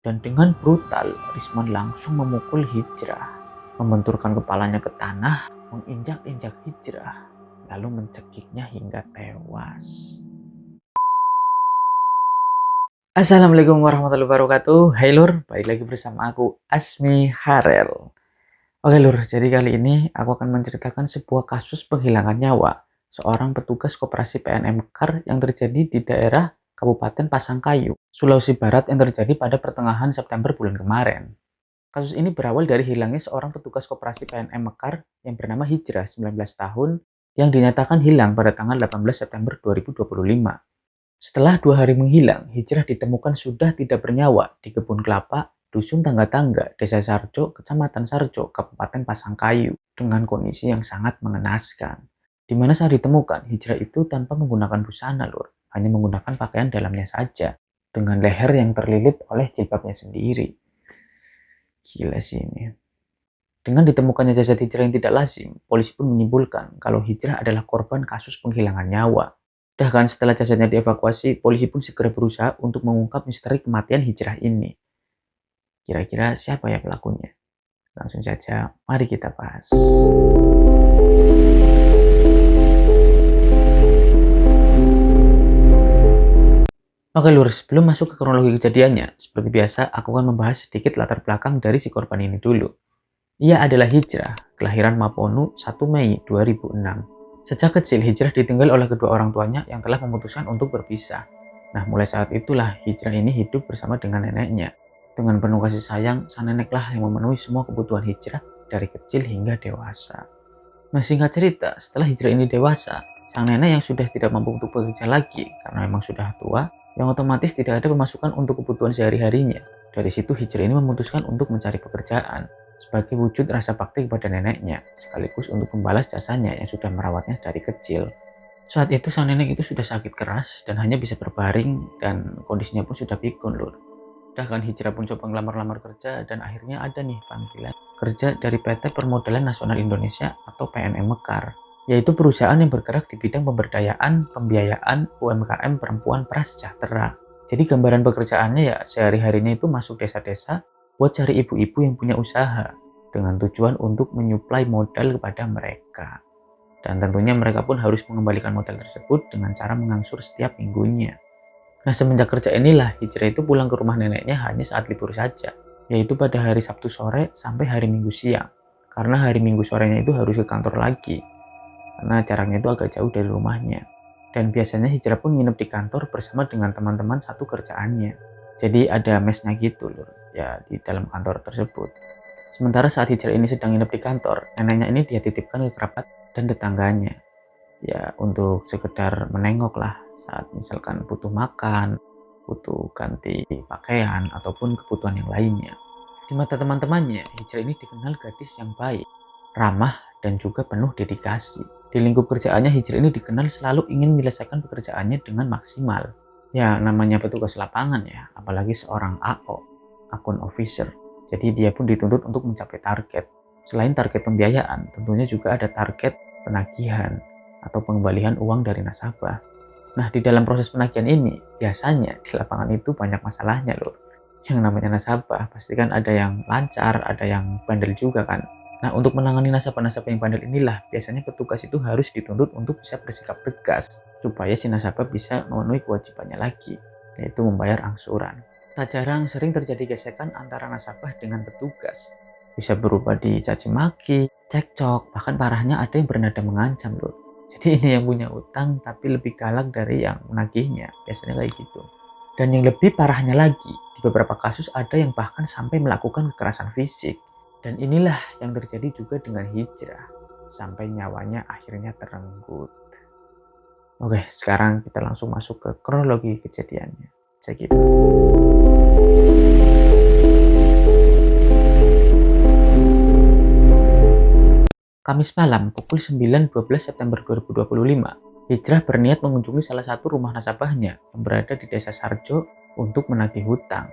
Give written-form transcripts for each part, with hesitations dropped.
Dan dengan brutal, Risman langsung memukul Hijrah, membenturkan kepalanya ke tanah, menginjak-injak Hijrah, lalu mencekiknya hingga tewas. Assalamualaikum warahmatullahi wabarakatuh. Hai Lur, balik lagi bersama aku Asmi Harel. Oke Lur, jadi kali ini aku akan menceritakan sebuah kasus penghilangan nyawa seorang petugas koperasi PNM Mekar yang terjadi di daerah Kabupaten Pasangkayu, Sulawesi Barat yang terjadi pada pertengahan September bulan kemarin. Kasus ini berawal dari hilangnya seorang petugas koperasi PNM Mekar yang bernama Hijrah, 19 tahun, yang dinyatakan hilang pada tanggal 18 September 2025. Setelah 2 hari menghilang, Hijrah ditemukan sudah tidak bernyawa di kebun kelapa, dusun Tangga-Tangga, Desa Sarjo, Kecamatan Sarjo, Kabupaten Pasangkayu, dengan kondisi yang sangat mengenaskan. Di mana saat ditemukan, Hijrah itu tanpa menggunakan busana, Lur. Hanya menggunakan pakaian dalamnya saja, dengan leher yang terlilit oleh jilbabnya sendiri. Gila sih ini. Dengan ditemukannya jasad Hijrah yang tidak lazim, polisi pun menyimpulkan kalau Hijrah adalah korban kasus penghilangan nyawa. Bahkan setelah jasadnya dievakuasi, polisi pun segera berusaha untuk mengungkap misteri kematian Hijrah ini. Kira-kira siapa ya pelakunya? Langsung saja, mari kita bahas. Oke Lur, sebelum masuk ke kronologi kejadiannya, seperti biasa aku akan membahas sedikit latar belakang dari si korban ini dulu. Ia adalah Hijrah, kelahiran Maponu 1 Mei 2006. Sejak kecil, Hijrah ditinggal oleh kedua orang tuanya yang telah memutuskan untuk berpisah. Nah, mulai saat itulah Hijrah ini hidup bersama dengan neneknya. Dengan penuh kasih sayang, sang neneklah yang memenuhi semua kebutuhan Hijrah dari kecil hingga dewasa. Nah, singkat cerita, setelah Hijrah ini dewasa, sang nenek yang sudah tidak mampu untuk bekerja lagi karena memang sudah tua, yang otomatis tidak ada pemasukan untuk kebutuhan sehari-harinya. Dari situ Hijrah ini memutuskan untuk mencari pekerjaan sebagai wujud rasa bakti kepada neneknya, sekaligus untuk membalas jasanya yang sudah merawatnya dari kecil. Saat itu sang nenek itu sudah sakit keras dan hanya bisa berbaring dan kondisinya pun sudah pikun Lur. Bahkan Hijrah pun coba ngelamar-lamar kerja dan akhirnya ada nih panggilan kerja dari PT Permodalan Nasional Indonesia atau PNM Mekar, yaitu perusahaan yang bergerak di bidang pemberdayaan pembiayaan UMKM perempuan prasejahtera. Jadi gambaran pekerjaannya ya sehari-harinya itu masuk desa-desa buat cari ibu-ibu yang punya usaha dengan tujuan untuk menyuplai modal kepada mereka. Dan tentunya mereka pun harus mengembalikan modal tersebut dengan cara mengangsur setiap minggunya. Nah, semenjak kerja inilah Hijrah itu pulang ke rumah neneknya hanya saat libur saja, yaitu pada hari Sabtu sore sampai hari Minggu siang. Karena hari Minggu sorenya itu harus ke kantor lagi, karena jaraknya itu agak jauh dari rumahnya. Dan biasanya Hijrah pun nginep di kantor bersama dengan teman-teman satu kerjaannya. Jadi ada mesnya gitu loh, ya di dalam kantor tersebut. Sementara saat Hijrah ini sedang nginep di kantor, neneknya ini dia titipkan ke kerabat dan tetangganya. Ya untuk sekedar menengok lah saat misalkan butuh makan, butuh ganti pakaian, ataupun kebutuhan yang lainnya. Di mata teman-temannya, Hijrah ini dikenal gadis yang baik, ramah, dan juga penuh dedikasi. Di lingkup kerjaannya, Hijrah ini dikenal selalu ingin menyelesaikan pekerjaannya dengan maksimal. Ya, namanya petugas lapangan ya, apalagi seorang AO, akun officer. Jadi dia pun dituntut untuk mencapai target. Selain target pembiayaan, tentunya juga ada target penagihan atau pengembalian uang dari nasabah. Nah, di dalam proses penagihan ini, biasanya di lapangan itu banyak masalahnya loh. Yang namanya nasabah, pasti kan ada yang lancar, ada yang bandel juga kan. Nah, untuk menangani nasabah-nasabah yang bandel inilah, biasanya petugas itu harus dituntut untuk bisa bersikap tegas, supaya si nasabah bisa memenuhi kewajibannya lagi, yaitu membayar angsuran. Tak jarang sering terjadi gesekan antara nasabah dengan petugas. Bisa berupa dicaci maki, cekcok, bahkan parahnya ada yang bernada mengancam loh. Jadi ini yang punya utang tapi lebih galak dari yang menagihnya, biasanya kayak gitu. Dan yang lebih parahnya lagi, di beberapa kasus ada yang bahkan sampai melakukan kekerasan fisik. Dan inilah yang terjadi juga dengan Hijrah, sampai nyawanya akhirnya terenggut. Oke, sekarang kita langsung masuk ke kronologi kejadiannya. Check it. Kamis malam pukul 9.12 September 2025, Hijrah berniat mengunjungi salah satu rumah nasabahnya yang berada di Desa Sarjo untuk menagih hutang.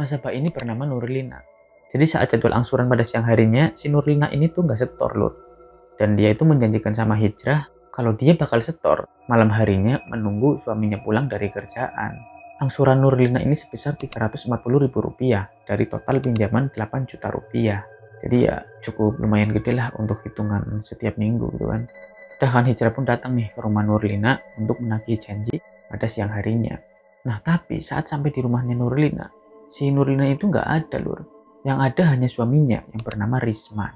Nasabah ini bernama Nurlina. Jadi saat jadwal angsuran pada siang harinya, si Nurlina ini tuh nggak setor loh. Dan dia itu menjanjikan sama Hijrah kalau dia bakal setor malam harinya menunggu suaminya pulang dari kerjaan. Angsuran Nurlina ini sebesar Rp340.000 dari total pinjaman Rp8 juta. Jadi ya cukup lumayan gede lah untuk hitungan setiap minggu gitu kan. Sedangkan Hijrah pun datang nih ke rumah Nurlina untuk menagih janji pada siang harinya. Nah tapi saat sampai di rumahnya Nurlina, si Nurlina itu nggak ada lur. Yang ada hanya suaminya yang bernama Risman.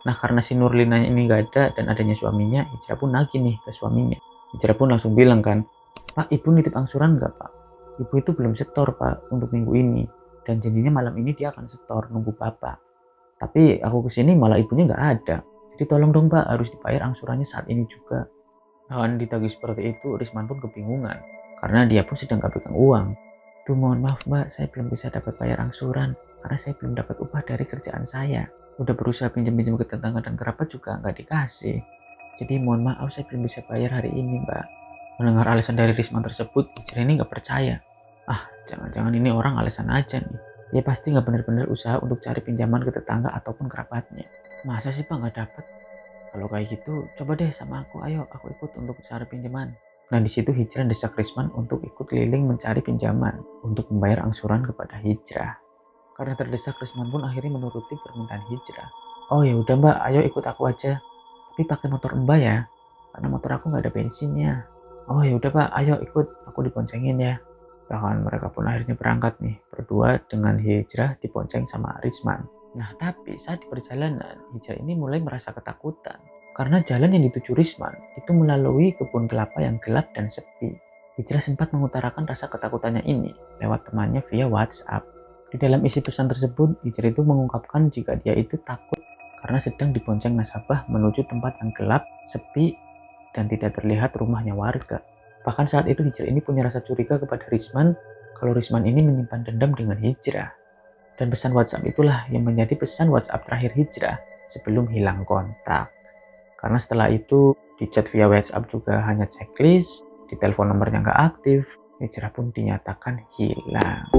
Nah karena si Nurlina ini nggak ada dan adanya suaminya, Hijrah pun nagih nih ke suaminya. Hijrah pun langsung bilang kan, "Pak, ibu nitip angsuran nggak pak? Ibu itu belum setor pak untuk minggu ini. Dan janjinya malam ini dia akan setor nunggu bapak. Tapi aku kesini malah ibunya nggak ada. Jadi tolong dong pak, harus dibayar angsurannya saat ini juga." Dan ditagih seperti itu, Risman pun kebingungan. Karena dia pun sedang gak pegang uang. "Duh mohon maaf mbak, saya belum bisa dapat bayar angsuran. Karena saya belum dapat upah dari kerjaan saya. Udah berusaha pinjam-pinjam ke tetangga dan kerabat juga nggak dikasih. Jadi mohon maaf saya belum bisa bayar hari ini mbak." Mendengar alasan dari Risman tersebut, Hijrah ini nggak percaya. Ah, jangan-jangan ini orang alasan aja nih. Dia pasti nggak benar-benar usaha untuk cari pinjaman ke tetangga ataupun kerabatnya. Masa sih pak nggak dapat? Kalau kayak gitu, coba deh sama aku, ayo aku ikut untuk cari pinjaman. Nah di situ Hijrah desak Risman untuk ikut keliling mencari pinjaman untuk membayar angsuran kepada Hijrah. Karena terdesak, Risman pun akhirnya menuruti permintaan Hijrah. "Oh ya udah mbak, ayo ikut aku aja. Tapi pakai motor mbak ya, karena motor aku nggak ada bensinnya." "Oh ya udah pak, ayo ikut, aku diboncengin ya." Bahkan mereka pun akhirnya berangkat nih, berdua dengan Hijrah dibonceng sama Risman. Nah tapi saat di perjalanan, Hijrah ini mulai merasa ketakutan. Karena jalan yang dituju Risman itu melalui kebun kelapa yang gelap dan sepi. Hijrah sempat mengutarakan rasa ketakutannya ini lewat temannya via WhatsApp. Di dalam isi pesan tersebut, Hijrah itu mengungkapkan jika dia itu takut karena sedang dibonceng nasabah menuju tempat yang gelap, sepi, dan tidak terlihat rumahnya warga. Bahkan saat itu Hijrah ini punya rasa curiga kepada Risman kalau Risman ini menyimpan dendam dengan Hijrah. Dan pesan WhatsApp itulah yang menjadi pesan WhatsApp terakhir Hijrah sebelum hilang kontak. Karena setelah itu di chat via WhatsApp juga hanya checklist, di telepon nomornya nggak aktif, Hijrah pun dinyatakan hilang.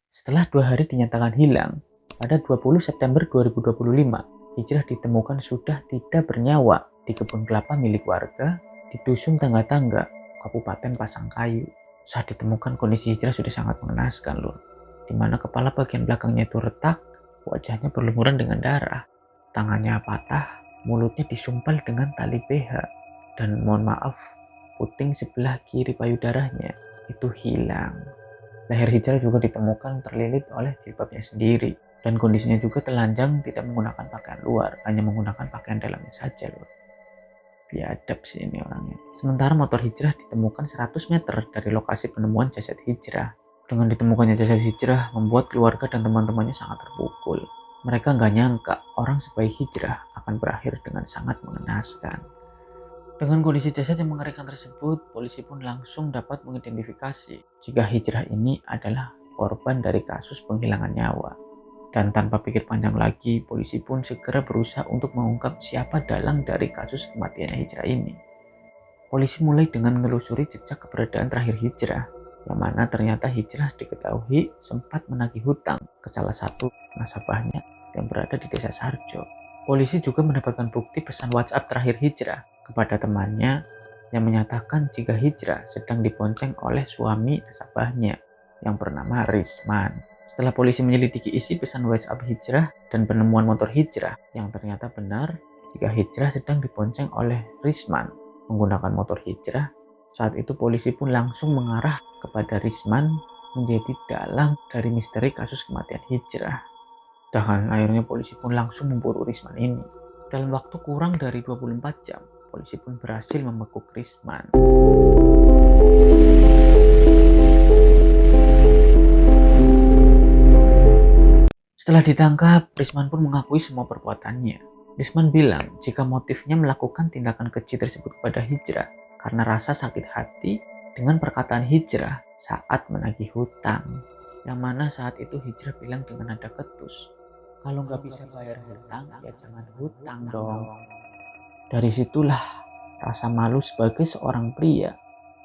Setelah 2 hari dinyatakan hilang, pada 20 September 2025, Hijrah ditemukan sudah tidak bernyawa di kebun kelapa milik warga di Dusun Tangga-Tangga, Kabupaten Pasangkayu. Saat ditemukan, kondisi Hijrah sudah sangat mengenaskan loh, di mana kepala bagian belakangnya itu retak, wajahnya berlumuran dengan darah, tangannya patah, mulutnya disumpal dengan tali BH, dan mohon maaf, puting sebelah kiri payudaranya itu hilang. Leher Hijrah juga ditemukan terlilit oleh jilbabnya sendiri, dan kondisinya juga telanjang, tidak menggunakan pakaian luar, hanya menggunakan pakaian dalamnya saja loh. Biadab sih ini orangnya. Sementara motor Hijrah ditemukan 100 meter dari lokasi penemuan jasad Hijrah. Dengan ditemukannya jasad Hijrah membuat keluarga dan teman-temannya sangat terpukul. Mereka nggak nyangka orang sebaik Hijrah akan berakhir dengan sangat mengenaskan. Dengan kondisi jasad yang mengerikan tersebut, polisi pun langsung dapat mengidentifikasi jika Hijrah ini adalah korban dari kasus penghilangan nyawa. Dan tanpa pikir panjang lagi, polisi pun segera berusaha untuk mengungkap siapa dalang dari kasus kematian Hijrah ini. Polisi mulai dengan menelusuri jejak keberadaan terakhir Hijrah, yang mana ternyata Hijrah diketahui sempat menagih hutang ke salah satu nasabahnya yang berada di desa Sarjo. Polisi juga mendapatkan bukti pesan WhatsApp terakhir Hijrah kepada temannya yang menyatakan jika Hijrah sedang dibonceng oleh suami nasabahnya yang bernama Risman. Setelah polisi menyelidiki isi pesan WhatsApp Hijrah dan penemuan motor Hijrah yang ternyata benar jika Hijrah sedang dibonceng oleh Risman menggunakan motor Hijrah, saat itu polisi pun langsung mengarah kepada Risman menjadi dalang dari misteri kasus kematian Hijrah. Dan akhirnya polisi pun langsung memburu Risman ini. Dalam waktu kurang dari 24 jam, polisi pun berhasil membekuk Risman. Setelah ditangkap, Risman pun mengakui semua perbuatannya. Risman bilang jika motifnya melakukan tindakan keji tersebut kepada Hijrah karena rasa sakit hati dengan perkataan Hijrah saat menagih hutang. Yang mana saat itu Hijrah bilang dengan nada ketus, "Kalau nggak bisa bayar hutang, ya jangan hutang dong." Dari situlah rasa malu sebagai seorang pria,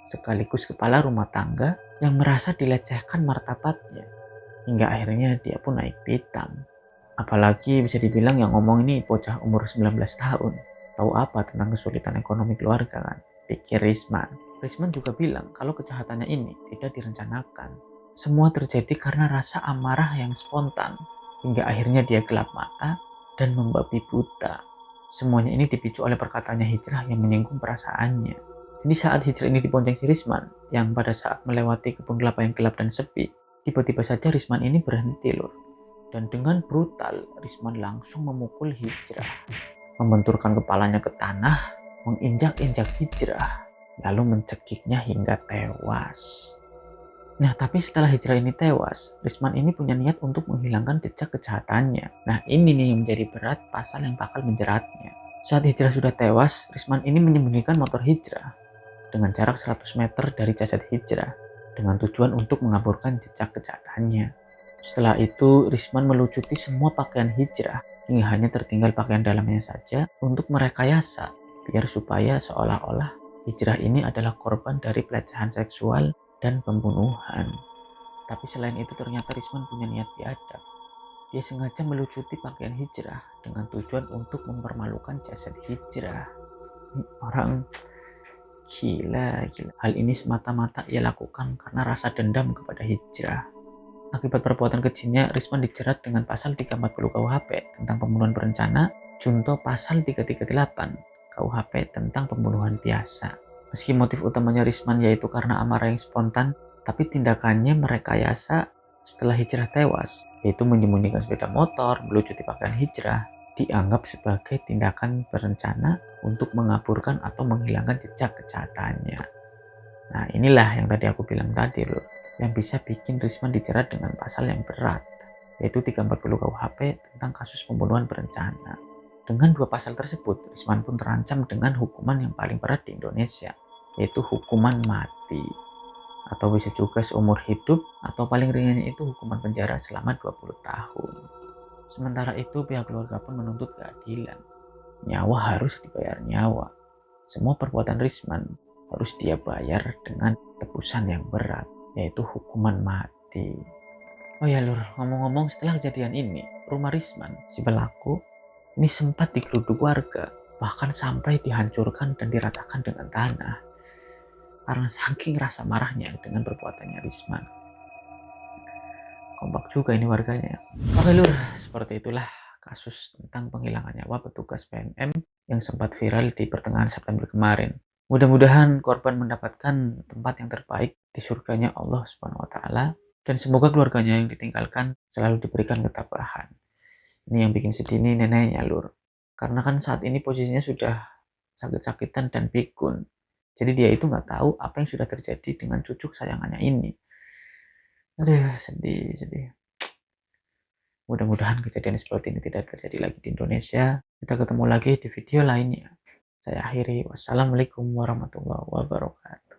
sekaligus kepala rumah tangga yang merasa dilecehkan martabatnya, hingga akhirnya dia pun naik pitam. Apalagi bisa dibilang yang ngomong ini bocah umur 19 tahun. Tahu apa tentang kesulitan ekonomi keluarga kan? Pikir Risman. Risman juga bilang kalau kejahatannya ini tidak direncanakan. Semua terjadi karena rasa amarah yang spontan, hingga akhirnya dia gelap mata dan membabi buta. Semuanya ini dipicu oleh perkataannya Hijrah yang menyinggung perasaannya. Jadi saat Hijrah ini dibonceng si Risman, yang pada saat melewati kebun kelapa yang gelap dan sepi, tiba-tiba saja Risman ini berhenti lur. Dan dengan brutal, Risman langsung memukul Hijrah, membenturkan kepalanya ke tanah, menginjak-injak Hijrah, lalu mencekiknya hingga tewas. Nah, tapi setelah Hijrah ini tewas, Risman ini punya niat untuk menghilangkan jejak kejahatannya. Nah, ini nih yang menjadi berat pasal yang bakal menjeratnya. Saat Hijrah sudah tewas, Risman ini menyembunyikan motor Hijrah dengan jarak 100 meter dari jasad Hijrah dengan tujuan untuk mengaburkan jejak kejahatannya. Setelah itu, Risman melucuti semua pakaian Hijrah hingga hanya tertinggal pakaian dalamnya saja untuk merekayasa biar supaya seolah-olah Hijrah ini adalah korban dari pelecehan seksual dan pembunuhan. Tapi selain itu ternyata Risman punya niat biadab. Dia sengaja melucuti pakaian Hijrah dengan tujuan untuk mempermalukan jasad Hijrah. Orang gila. Hal ini semata-mata ia lakukan karena rasa dendam kepada Hijrah. Akibat perbuatan kejinya, Risman dijerat dengan pasal 340 KUHP tentang pembunuhan berencana, junto pasal 338 KUHP tentang pembunuhan biasa. Meski motif utamanya Risman yaitu karena amarah yang spontan, tapi tindakannya merekayasa setelah Hijrah tewas, yaitu menyembunyikan sepeda motor, melucuti pakaian Hijrah, dianggap sebagai tindakan berencana untuk mengaburkan atau menghilangkan jejak kejahatannya. Nah, inilah yang tadi aku bilang tadi loh, yang bisa bikin Risman dijerat dengan pasal yang berat, yaitu 340 KUHP tentang kasus pembunuhan berencana. Dengan dua pasal tersebut, Risman pun terancam dengan hukuman yang paling berat di Indonesia, yaitu hukuman mati. Atau bisa juga seumur hidup, atau paling ringannya itu hukuman penjara selama 20 tahun. Sementara itu, pihak keluarga pun menuntut keadilan. Nyawa harus dibayar nyawa. Semua perbuatan Risman harus dia bayar dengan tebusan yang berat, yaitu hukuman mati. Oh ya lur, ngomong-ngomong setelah kejadian ini, rumah Risman, si pelaku, ini sempat digeruduk warga, bahkan sampai dihancurkan dan diratakan dengan tanah. Karena saking rasa marahnya dengan perbuatannya Risman. Kompak juga ini warganya. Oke lur, seperti itulah kasus tentang penghilangan nyawa petugas PNM yang sempat viral di pertengahan September kemarin. Mudah-mudahan korban mendapatkan tempat yang terbaik di surganya Allah Subhanahu wa taala dan semoga keluarganya yang ditinggalkan selalu diberikan ketabahan. Ini yang bikin sedih nih neneknya lur. Karena kan saat ini posisinya sudah sakit-sakitan dan pikun. Jadi dia itu nggak tahu apa yang sudah terjadi dengan cucu kesayangannya ini. Aduh, sedih. Mudah-mudahan kejadian seperti ini tidak terjadi lagi di Indonesia. Kita ketemu lagi di video lainnya. Saya akhiri. Wassalamualaikum warahmatullahi wabarakatuh.